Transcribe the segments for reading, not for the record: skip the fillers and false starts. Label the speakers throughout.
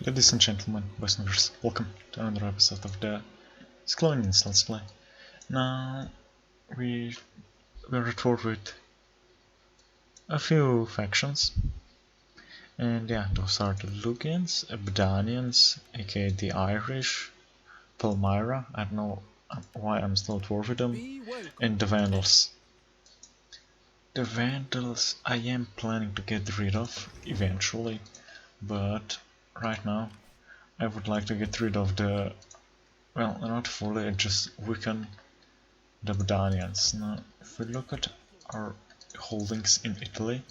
Speaker 1: Ladies and gentlemen, boys and girls, welcome to another episode of the Sclavenians Let's Play. Now, we're at war with a few factions, and yeah, those are the Lugians, Abdanians, aka the Irish, Palmyra, I don't know why I'm still at war with them, and the Vandals. The Vandals I am planning to get rid of eventually, but right now I would like to get rid of the, well, not fully, I just weaken the Abdanians. Now, if we look at our holdings in Italy,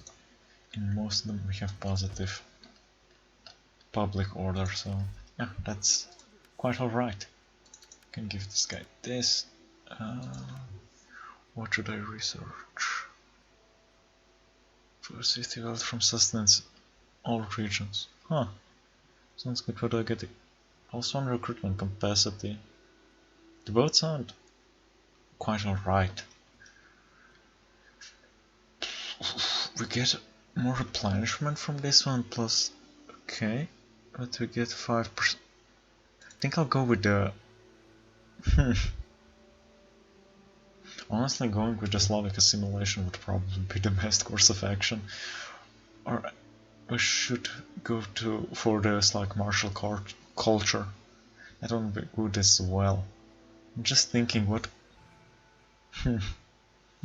Speaker 1: in most of them we have positive public order, so yeah, that's quite alright. Can give this guy this. What should I research? First, wealth from sustenance, all regions. Huh. Sounds good. What do I get? Also on recruitment capacity. They both sound quite alright. We get more replenishment from this one, plus... Okay, but we get 5%. I think I'll go with the... Honestly, going with the Slavic assimilation would probably be the best course of action. Or we should go for the Slavic martial culture. That would be good as well. I'm just thinking what...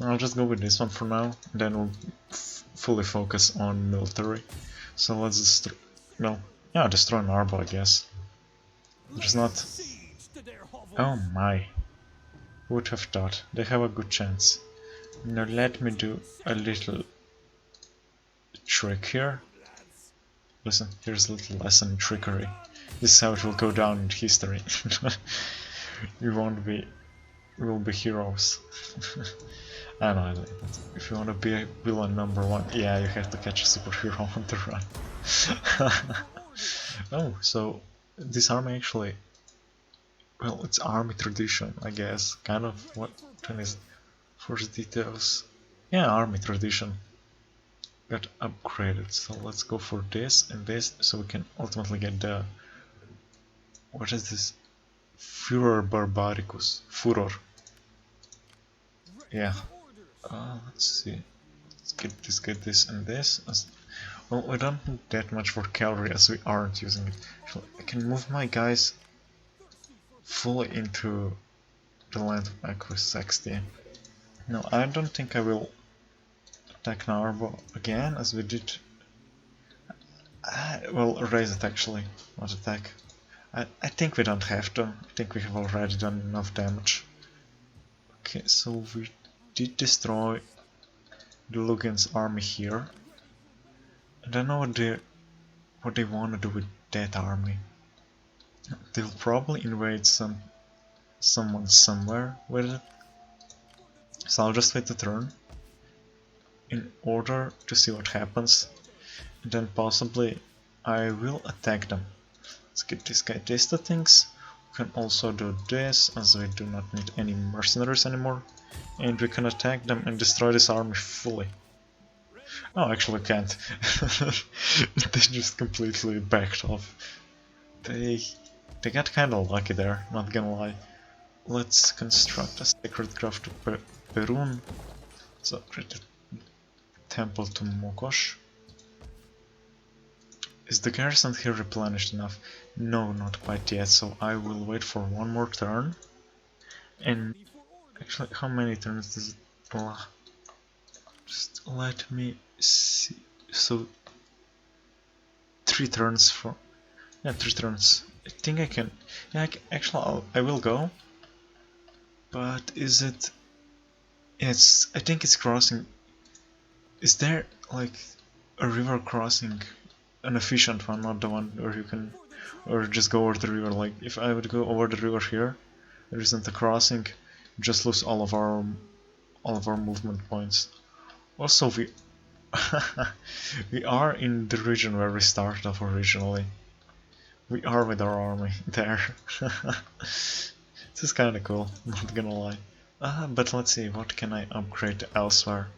Speaker 1: I'll just go with this one for now, and then we'll fully focus on military. So let's destroy... well, yeah, destroy Narbo, I guess. There's not... Oh my. Who would have thought? They have a good chance. Now let me do a little trick here. Listen, here's a little lesson in trickery. This is how it will go down in history. We will be heroes. I know, if you want to be a villain #1, yeah, you have to catch a superhero on the run. Oh, so this army actually, well, it's army tradition, I guess. Kind of what is first details? Yeah, army tradition got upgraded. So let's go for this and this, so we can ultimately get the, what is this? Furor Barbaricus. Furor. Yeah. Let's see. Let's get this and this. Well, we don't need that much for cavalry as we aren't using it. So I can move my guys fully into the land of Equisextia. No, I don't think I will attack Narbo again, as we did. Well, raise it actually, not attack. I think we don't have to. I think we have already done enough damage. Okay, so we did destroy the Lugians' army here. I don't know what they want to do with that army. They'll probably invade someone somewhere with it. So I'll just wait a turn in order to see what happens, and then possibly I will attack them. Let's get this guy taste of things. We can also do this, as we do not need any mercenaries anymore, and we can attack them and destroy this army fully. Oh, actually can't. They just completely backed off. They got kinda lucky there, not gonna lie. Let's construct a sacred grove to Perun. So create a temple to Mokosh. Is the garrison here replenished enough? No, not quite yet, so I will wait for one more turn. And actually, how many turns does it... Just let me see. So 3 turns for... yeah, 3 turns. I think I can... yeah, actually I will go. But is it... it's... I think it's crossing... Is there like a river crossing? An efficient one, not the one where you can... or just go over the river. Like if I would go over the river here, there isn't a crossing, just lose all of our movement points. Also, we we are in the region where we started off originally. We are with our army there. This is kind of cool, not gonna lie. But let's see, what can I upgrade elsewhere?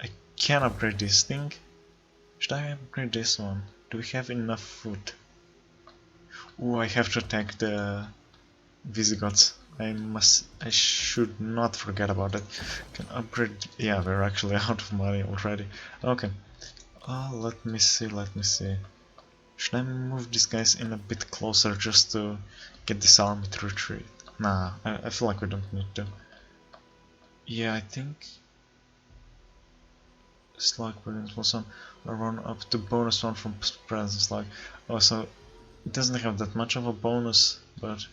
Speaker 1: I can upgrade this thing. Should I upgrade this one? Do we have enough food? Ooh, I have to attack the Visigoths. I should not forget about that. Can upgrade. Yeah, we're actually out of money already. Okay. Let me see. Should I move these guys in a bit closer just to get this army to retreat? Nah, I feel like we don't need to. Yeah, I think it's like we're going to also run up to bonus one from presence. Like, oh, so it doesn't have that much of a bonus, but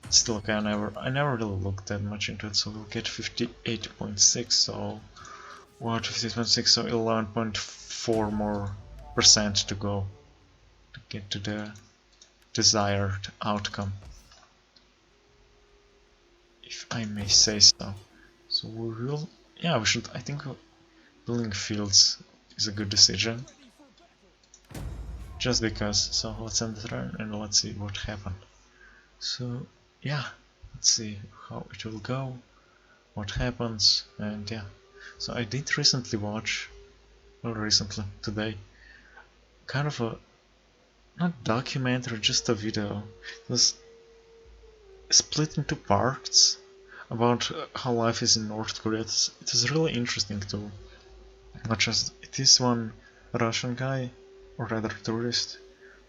Speaker 1: it's still okay. I never really looked that much into it. So we'll get 58.6. So what? 58.6. So 11.4 more percent to go to get to the desired outcome, if I may say so. So we will, yeah, we should. I think building fields is a good decision. Just because. So let's end the turn and let's see what happened. So yeah, let's see how it will go, what happens, and yeah. So I did recently watch, well, recently today, kind of a not documentary, just a video. It was split into parts about how life is in North Korea. It is really interesting to watch. As it is one Russian guy, or rather tourist,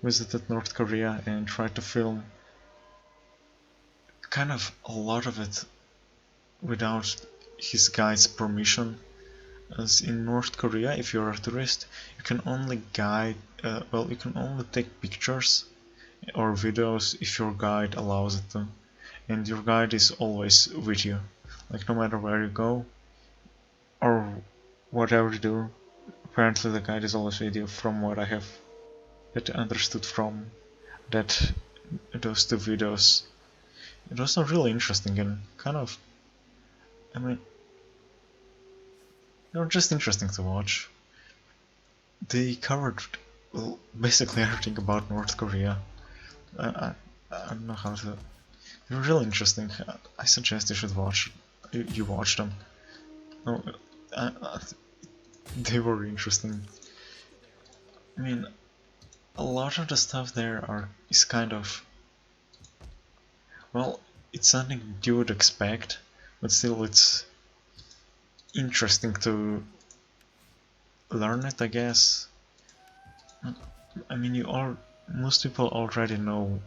Speaker 1: visited North Korea and tried to film kind of a lot of it without his guide's permission. As in North Korea, if you're a tourist, you can only you can only take pictures or videos if your guide allows it to, and your guide is always with you. Like no matter where you go or whatever you do, apparently the guide is always with you. From what I have understood from that those two videos, it was not really interesting and kind of, I mean, they were just interesting to watch. They covered basically everything about North Korea. I don't know how to. They're really interesting. I suggest you should watch. You watch them. No, uh, they were interesting. I mean, a lot of the stuff there is kind of, well, it's something you would expect, but still it's interesting to learn it, I guess. I mean, most people already know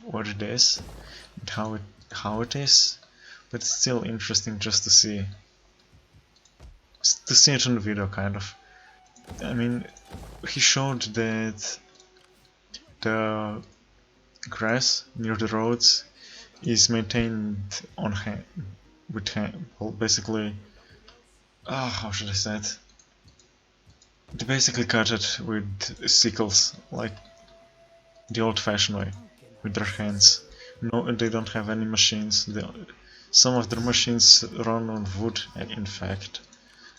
Speaker 1: what it is and how it is, but it's still interesting just to see it in the video, kind of. I mean, he showed that the grass near the roads is maintained on hand with hand. Well, basically, how should I say it? They basically cut it with sickles, like the old-fashioned way, with their hands. No, they don't have any machines. Some of their machines run on wood. In fact,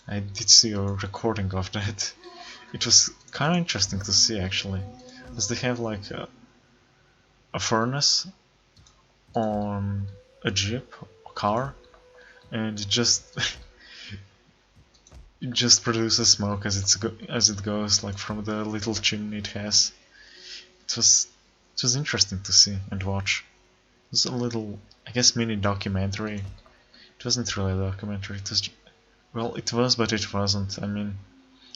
Speaker 1: I did see a recording of that. It was kind of interesting to see, actually, as they have like a furnace on a jeep, a car, and it just it just produces smoke as it goes, like from the little chimney it has. It was interesting to see and watch. It was a little, I guess, mini documentary. It wasn't really a documentary. It was, well, it was, but it wasn't. I mean,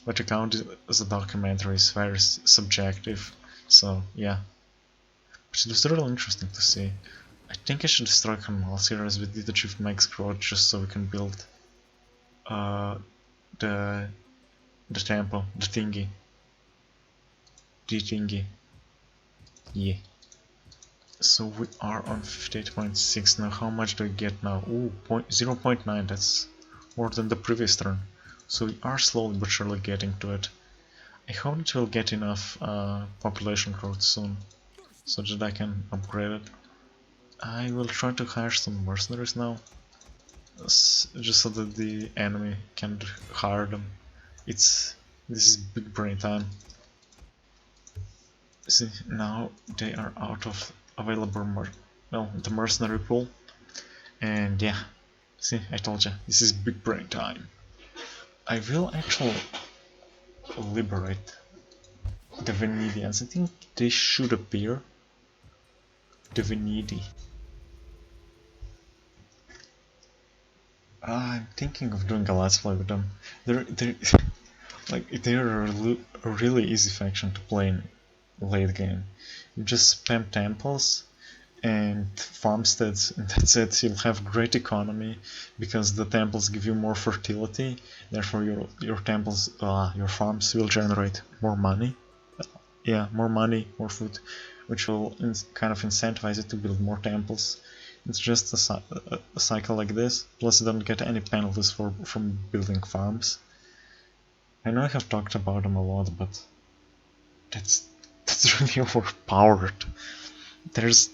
Speaker 1: what you count as a documentary is very subjective. So yeah, but it was really interesting to see. I think I should destroy Kanmal here as we did achieve max growth just so we can build the temple, the thingy. Yeah. So we are on 58.6 now. How much do we get now? Ooh, 0.9, that's more than the previous turn. So we are slowly but surely getting to it. I hope it will get enough population growth soon, so that I can upgrade it. I will try to hire some mercenaries now, just so that the enemy can hire them. This is big brain time. See, now they are out of available the mercenary pool, and yeah, see, I told you, this is big brain time. I will actually liberate the Venetians. I think they should appear Divinity. I'm thinking of doing a let's play with them. They're like they're a really easy faction to play in late game. You just spam temples and farmsteads, and that's it. You'll have great economy because the temples give you more fertility. Therefore, your temples, your farms will generate more money. Yeah, more money, more food, which will kind of incentivize you to build more temples. It's just a cycle like this. Plus, you don't get any penalties from building farms. I know I have talked about them a lot, but that's really overpowered. There's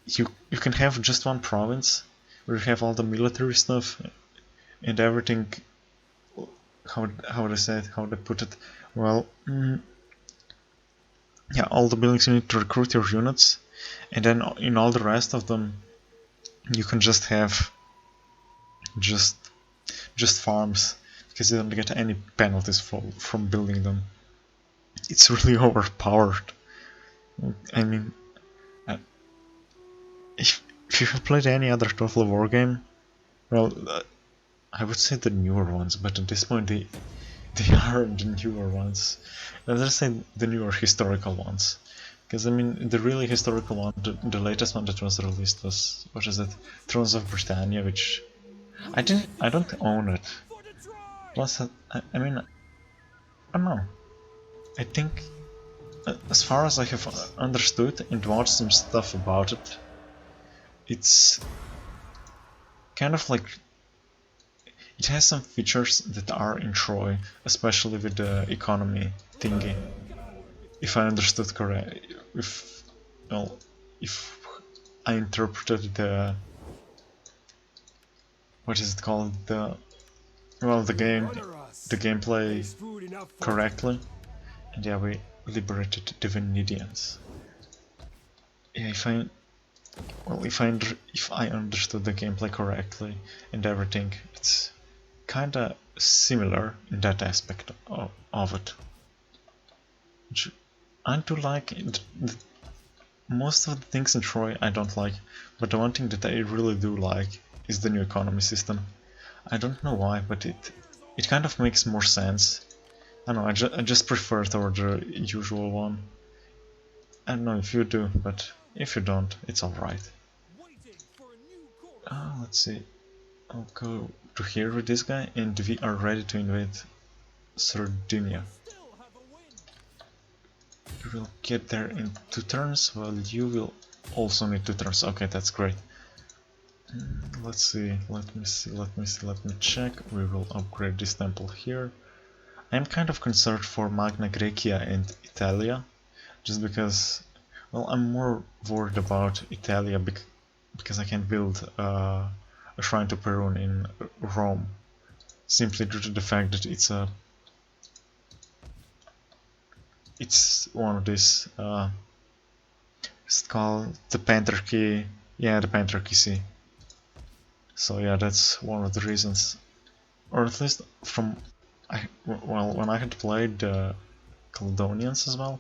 Speaker 1: you can have just one province where you have all the military stuff and everything. How would I say it? How would I put it? Well, yeah, all the buildings you need to recruit your units, and then in all the rest of them, you can just have just farms because you don't get any penalties from building them. It's really overpowered. I mean, if you have played any other Total War game, well, I would say the newer ones, but at this point they are the newer ones. Let's say the newer historical ones. Because I mean, the really historical one, the latest one that was released was, what is it? Thrones of Britannia, which I don't own it. Plus, I mean, I don't know. I think, as far as I have understood and watched some stuff about it, it's kind of like it has some features that are in Troy, especially with the economy thingy. If I understood correct, if I interpreted the what is it called the gameplay correctly, and yeah, we liberated Divinidians. Yeah, if I understood the gameplay correctly and everything, it's kinda similar in that aspect of it. Which I do like. Most of the things in Troy I don't like, but the one thing that I really do like is the new economy system. I don't know why, but it kind of makes more sense. I don't know, I just prefer it over the usual one. I don't know if you do, but if you don't, it's alright. Let's see. I'll go to here with this guy, and we are ready to invade Sardinia. You will get there in 2 turns, while you will also need 2 turns. Okay, that's great. Let's see, let me check. We will upgrade this temple here. I'm kind of concerned for Magna Graecia and Italia, just because, well, I'm more worried about Italia because I can build a shrine to Perun in Rome, simply due to the fact that it's one of these, it's called the Pentarchy, yeah, the Pentarchy Sea. So yeah, that's one of the reasons, or at least when I had played the Caledonians as well,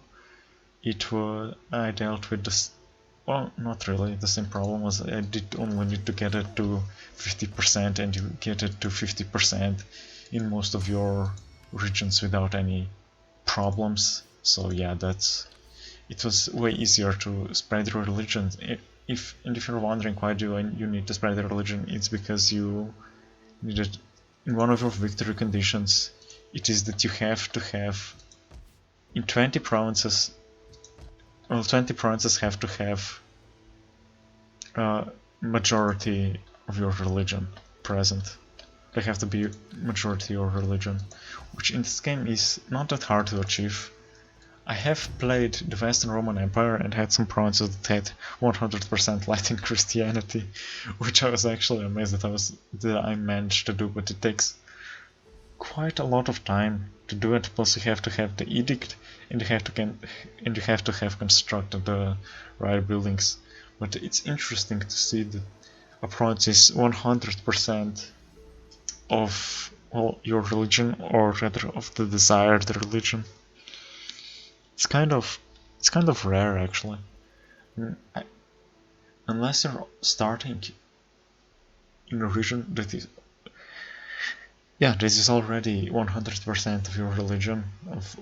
Speaker 1: I dealt with this. Well, not really. The same problem was I did only need to get it to 50%, and you get it to 50% in most of your regions without any problems. So yeah, it was way easier to spread your religion. If you're wondering why do you need to spread your religion, it's because you needed in one of your victory conditions. It is that you have to have in 20 provinces. Well, 20 provinces have to have majority of your religion present. They have to be majority of religion, which in this game is not that hard to achieve. I have played the Western Roman Empire and had some provinces that had 100% Latin Christianity, which I was actually amazed that I managed to do, but it takes quite a lot of time to do it. Plus, you have to have the edict, and you have to have constructed the right buildings. But it's interesting to see that a province is 100% of your religion, or rather of the desired religion. It's kind of rare actually. Unless you're starting in a region that is, yeah, this is already 100% of your religion,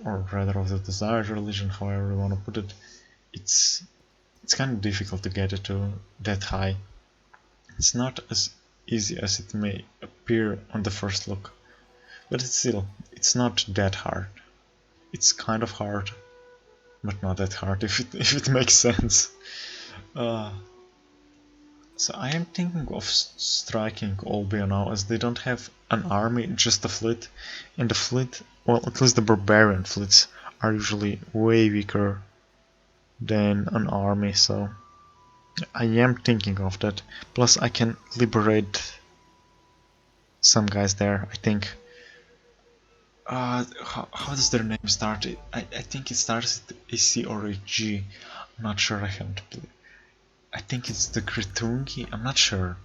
Speaker 1: or rather of the desired religion, however you want to put it. It's kind of difficult to get it to that high. It's not as easy as it may appear on the first look, but it's not that hard. It's kind of hard, but not that hard, if it makes sense. So I am thinking of striking Olbia now, as they don't have an army, just a fleet. And the fleet, well, at least the barbarian fleets, are usually way weaker than an army, so I am thinking of that. Plus I can liberate some guys there, I think. How does their name start? I think it starts with a C or a G. I'm not sure, I haven't played. I think it's the Kritungi. I'm not sure.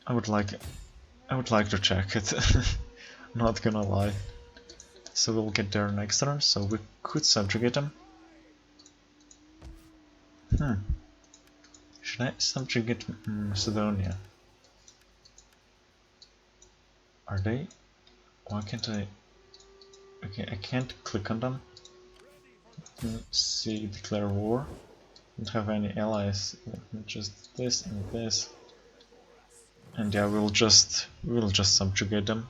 Speaker 1: I would like to check it. Not gonna lie. So we'll get there next turn. So we could subjugate them. Should I subjugate Macedonia? Are they? Why can't I? Okay, I can't click on them. Let's see, declare war. Don't have any allies. Just this and this, and yeah, we'll just subjugate them.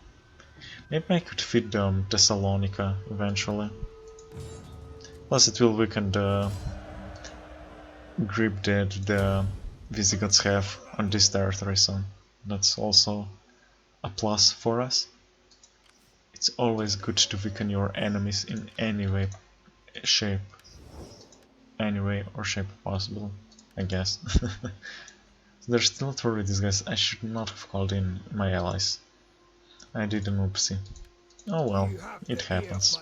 Speaker 1: Maybe I could feed them Thessalonica eventually. Plus, it will weaken the grip that the Visigoths have on this territory, so that's also a plus for us. It's always good to weaken your enemies in any way, shape possible, I guess. There's still 3 of these guys. I should not have called in my allies. I did an oopsie. Oh well, it happens.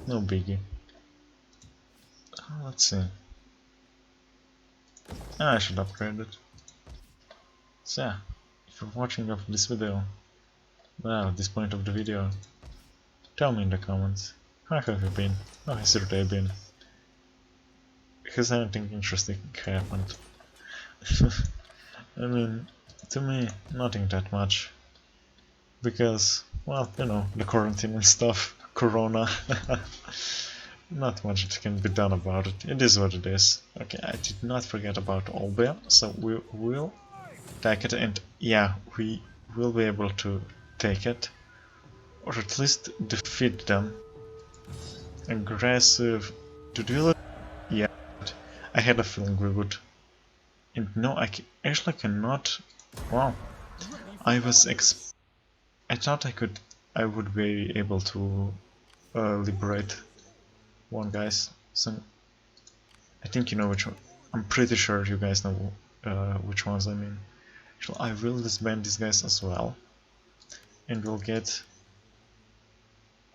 Speaker 1: No biggie. Let's see. I should upgrade it. So yeah, if you're watching this video, well, at this point of the video, tell me in the comments, how have you been? How has your day been? Has anything interesting happened? I mean, to me, nothing that much. Because, well, you know, the quarantine and stuff, Corona. Not much that can be done about it. It is what it is. Okay, I did not forget about Olbia, so we will take it, and yeah, we will be able to take it. Or at least defeat them. Aggressive. To deal it? Yeah, I had a feeling we would. And no, I actually cannot. Wow, I thought I would be able to liberate one guys. So I think you know which one. I'm pretty sure you guys know which ones I mean. Actually, I will disband these guys as well, and we'll get.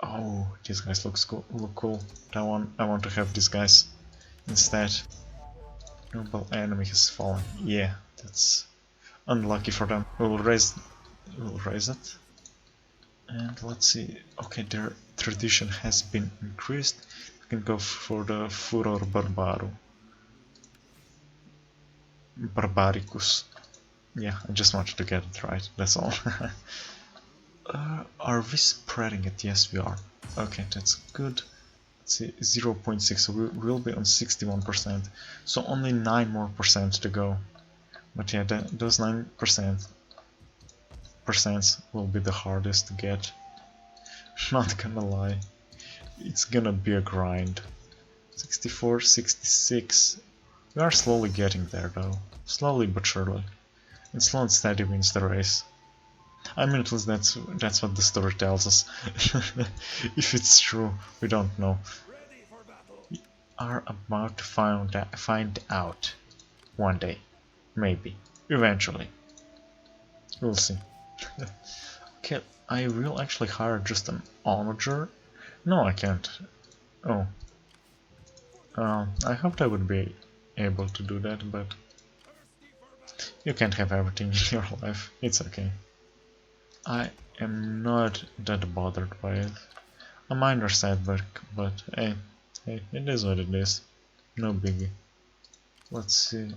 Speaker 1: Oh, these guys look cool. I want to have these guys instead. Noble enemy has fallen. Yeah, that's unlucky for them. We'll raise it. And let's see. Okay, their tradition has been increased. We can go for the Furor Barbaricus. Yeah, I just wanted to get it right, that's all. Are we spreading it? Yes, we are. Okay, that's good. Let's see, 0.6, so we'll be on 61%. So only 9% more to go. But yeah, those 9% will be the hardest to get. Not gonna lie, it's gonna be a grind. 64, 66. We are slowly getting there though, slowly but surely. And slow and steady wins the race. I mean, at least that's what the story tells us. If it's true, we don't know. We are about to find out one day, maybe, eventually. We'll see. Okay, I will actually hire just an onager. No, I can't. Oh. I hoped I would be able to do that, but you can't have everything in your life. It's okay. I am not that bothered by it. A minor setback, but hey, it is what it is. No biggie. Let's see.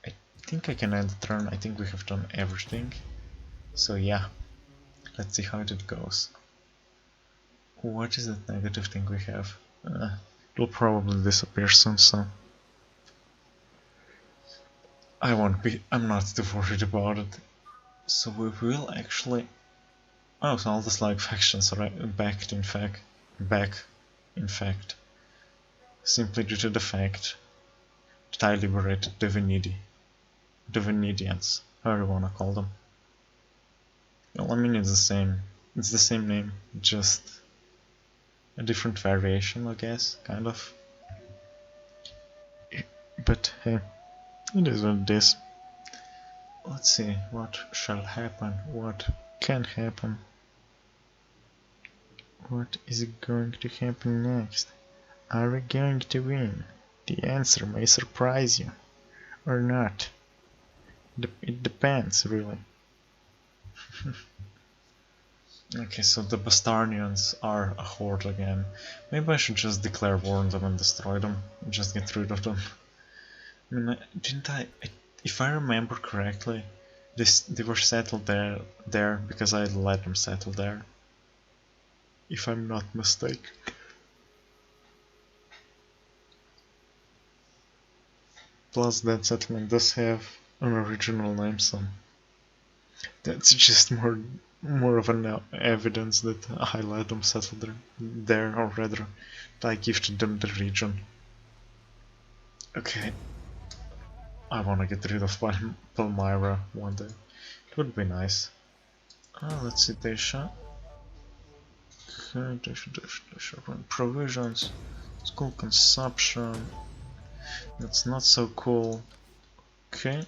Speaker 1: I think I can end the turn. I think we have done everything. So yeah, let's see how it goes. What is that negative thing we have? It'll probably disappear soon, so I'm not too worried about it. So we will actually... Oh, so all the Slavic factions are back, in fact, simply due to the fact that I liberated the Venedians, however you wanna call them. Well, I mean it's the same name, just a different variation, I guess, kind of. But hey, it is what it is. Let's see, what shall happen, what can happen. What is going to happen next? Are we going to win? The answer may surprise you, or not. It depends, really. Okay, so the Bastarnians are a horde again. Maybe I should just declare war on them and destroy them, and just get rid of them. I mean, if I remember correctly, they were settled there because I let them settle there. If I'm not mistaken. Plus that settlement does have an original name, so that's just more of an evidence that I let them settle there, or rather, I gifted them the region. Okay, I wanna get rid of Palmyra one day. It would be nice. Let's see, Desha. Okay, Desha, provisions, school consumption. That's not so cool. Okay.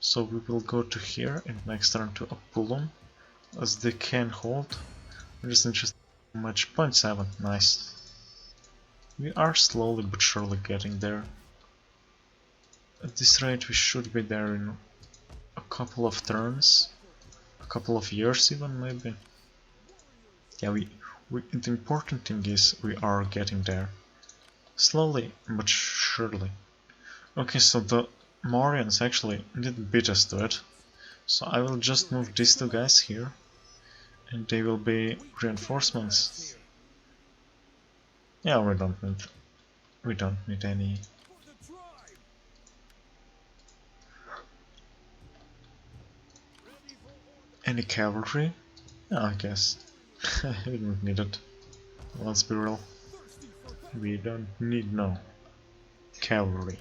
Speaker 1: So we will go to here and next turn to Apulum, as they can hold. I'm just interested in how much. 0.7, nice. We are slowly but surely getting there. At this rate we should be there in a couple of turns, a couple of years even maybe. Yeah, the important thing is we are getting there. Slowly but surely. Okay, so the Mauryans actually did beat us to it. So I will just move these two guys here, and they will be reinforcements. Yeah, we don't need any cavalry. Yeah, I guess we don't need it. Let's be real. We don't need no cavalry.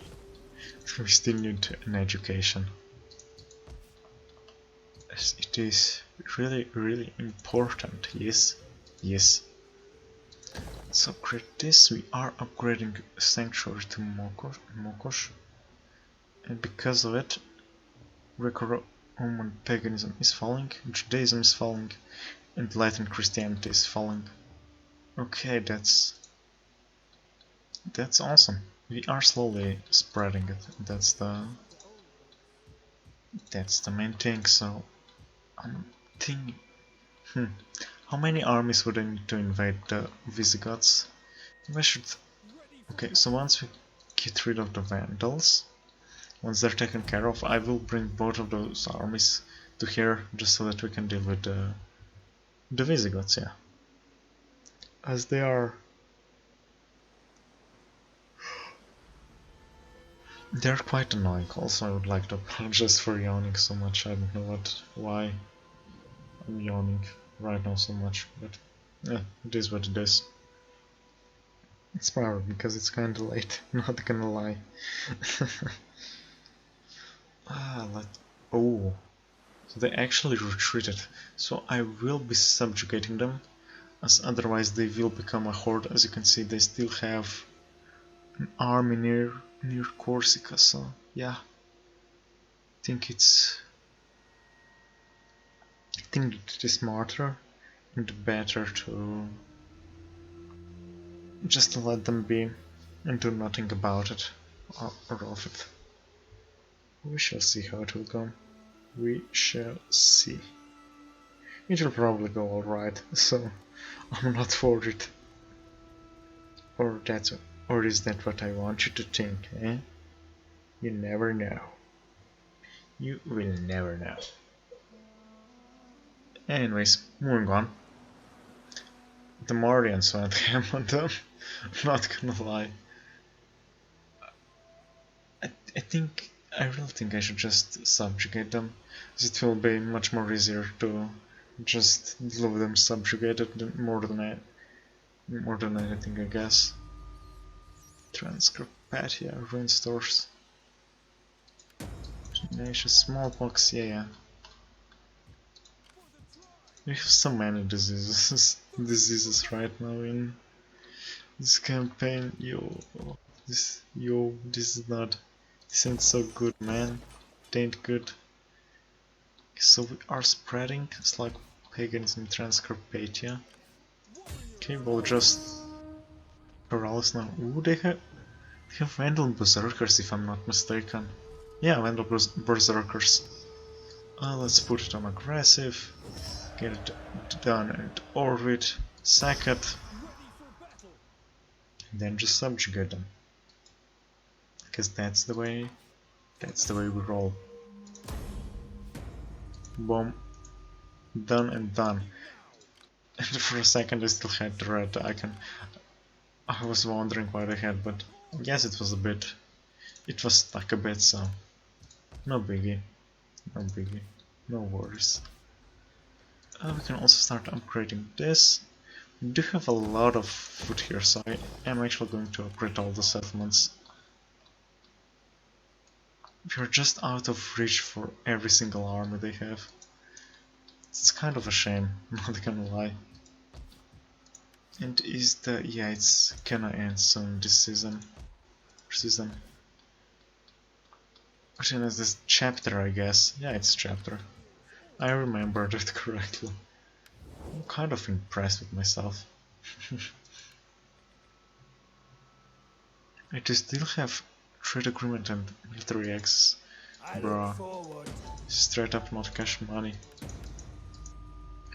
Speaker 1: We still need an education. It is really important. Yes. So upgrade this. We are upgrading Sanctuary to Mokosh, and because of it, Greco-Roman paganism is falling, Judaism is falling, and Latin Christianity is falling. Okay, that's awesome. We are slowly spreading it. That's the main thing. So I'm thinking, how many armies would I need to invade the Visigoths? I should. Okay, so once we get rid of the Vandals, once they're taken care of, I will bring both of those armies to here just so that we can deal with the Visigoths, yeah. As they are... They're quite annoying. Also, I would like to apologize for yawning so much. I don't know why I'm yawning right now so much, but yeah, it is what it is. It's probably because it's kinda late, not gonna lie. Oh, so they actually retreated. So I will be subjugating them, as otherwise they will become a horde. As you can see, they still have an army near Corsica, so yeah. I think it is smarter and better to just let them be and do nothing about it or of it. We shall see how it will go. We shall see. It will probably go alright, so I'm not worried. Or that's Or is that what I want you to think, eh? You never know. You will never know. Anyways, moving on. The Mauryans went ham on them. I'm not gonna lie. I really think I should just subjugate them, as it will be much more easier to just leave them subjugated than more than anything, I guess. Transcarpathia, ruin stores. Tenacious smallpox, yeah. We have so many diseases right now in this campaign. This ain't so good, man. It ain't good. So we are spreading Slavic Paganism, Transcarpathia. Okay, we'll just paralyze now. Ooh, they have Vandal Berserkers, if I'm not mistaken. Yeah, Vandal Berserkers. Let's put it on aggressive. Get it done and orbit. Sack it. And then just subjugate them. Because that's the way we roll. Boom. Done and done. And for a second I still had the red icon. I was wondering why they had, but I guess it was stuck a bit, so no biggie. No worries. We can also start upgrading this. We do have a lot of food here, so I am actually going to upgrade all the settlements. We are just out of reach for every single army they have. It's kind of a shame, not gonna lie. And it's gonna end soon this season. Which is this chapter, I guess. Yeah, it's chapter. I remembered it correctly. I'm kind of impressed with myself. I do still have trade agreement and military access. Bruh. Straight up not cash money.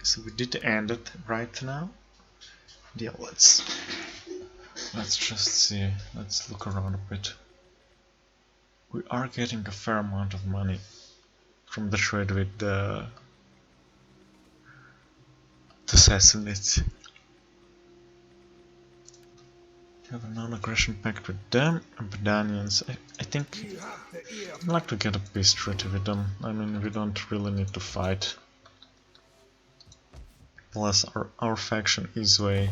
Speaker 1: So we did end it right now. Yeah, let's just see. Let's look around a bit. We are getting a fair amount of money from the trade with the Sassanids. We have a non-aggression pact with them, Abdanians. I think I'd like to get a peace treaty with them. I mean, we don't really need to fight. Plus, our faction is way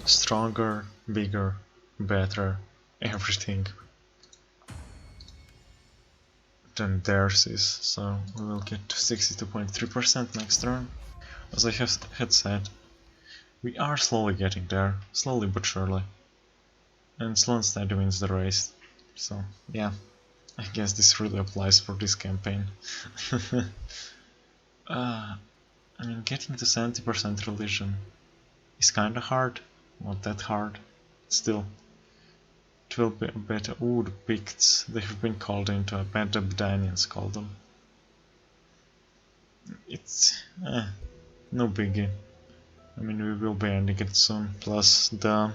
Speaker 1: stronger, bigger, better, everything than theirs is. So we will get to 62.3% next turn. As I had said, we are slowly getting there, slowly but surely. And Slonstead wins the race. So yeah, I guess this really applies for this campaign. I mean, getting to 70% religion is kinda hard, not that hard, still. It will be better. Ooh, the Picts, they have been called into a bad Abdanians call them. It's no biggie. I mean, we will be ending it soon, plus the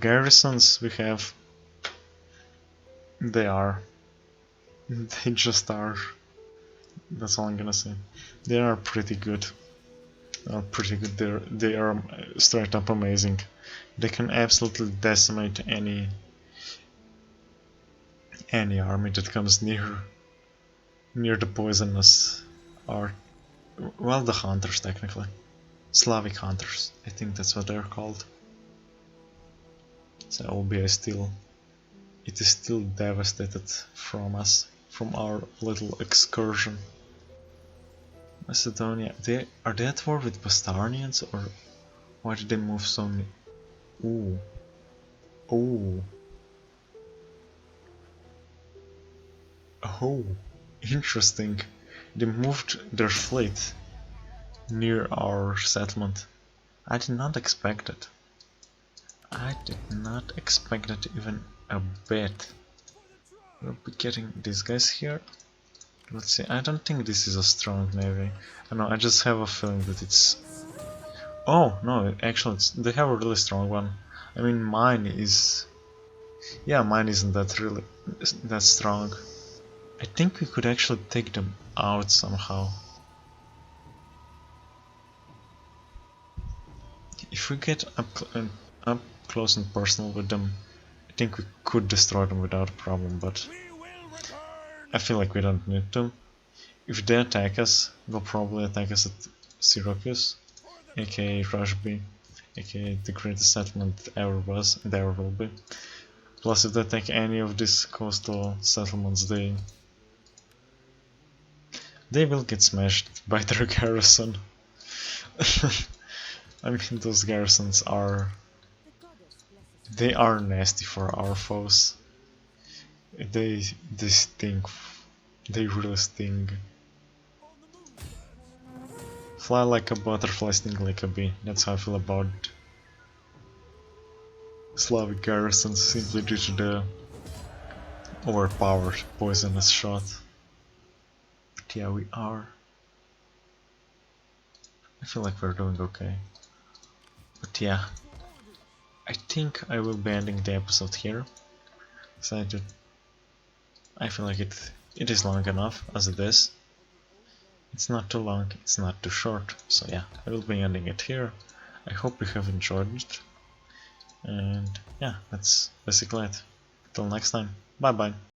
Speaker 1: garrisons we have, they just are. That's all I'm gonna say. They are pretty good. They are straight up amazing. They can absolutely decimate any army that comes near the poisonous art. Well, the hunters technically. Slavic hunters. I think that's what they're called. So it is still devastated from us, from our little excursion. Macedonia, are they at war with Bastarnians, or why did they move so near? Ooh. Oh, interesting. They moved their fleet near our settlement. I did not expect it. I did not expect it even a bit. We'll be getting these guys here. Let's see, I don't think this is a strong navy. I know, I just have a feeling that it's... Oh, no, actually they have a really strong one. I mean, mine is... yeah, mine isn't that strong. I think we could actually take them out somehow. If we get up close and personal with them, I think we could destroy them without a problem, but I feel like we don't need to. If they attack us, they'll probably attack us at Syracuse, aka Rushby, aka the greatest settlement that ever was and ever will be. Plus, if they attack any of these coastal settlements, they will get smashed by their garrison. I mean, those garrisons are... they are nasty for our foes. They stink. They really sting. Fly like a butterfly, sting like a bee. That's how I feel about Slavic garrisons, simply due to the overpowered poisonous shot. But yeah, we are. I feel like we're doing okay. But yeah, I think I will be ending the episode here. So I feel like it is long enough as it is. It's not too long, it's not too short. So yeah, I will be ending it here. I hope you have enjoyed it. And yeah, that's basically it. Till next time, bye bye.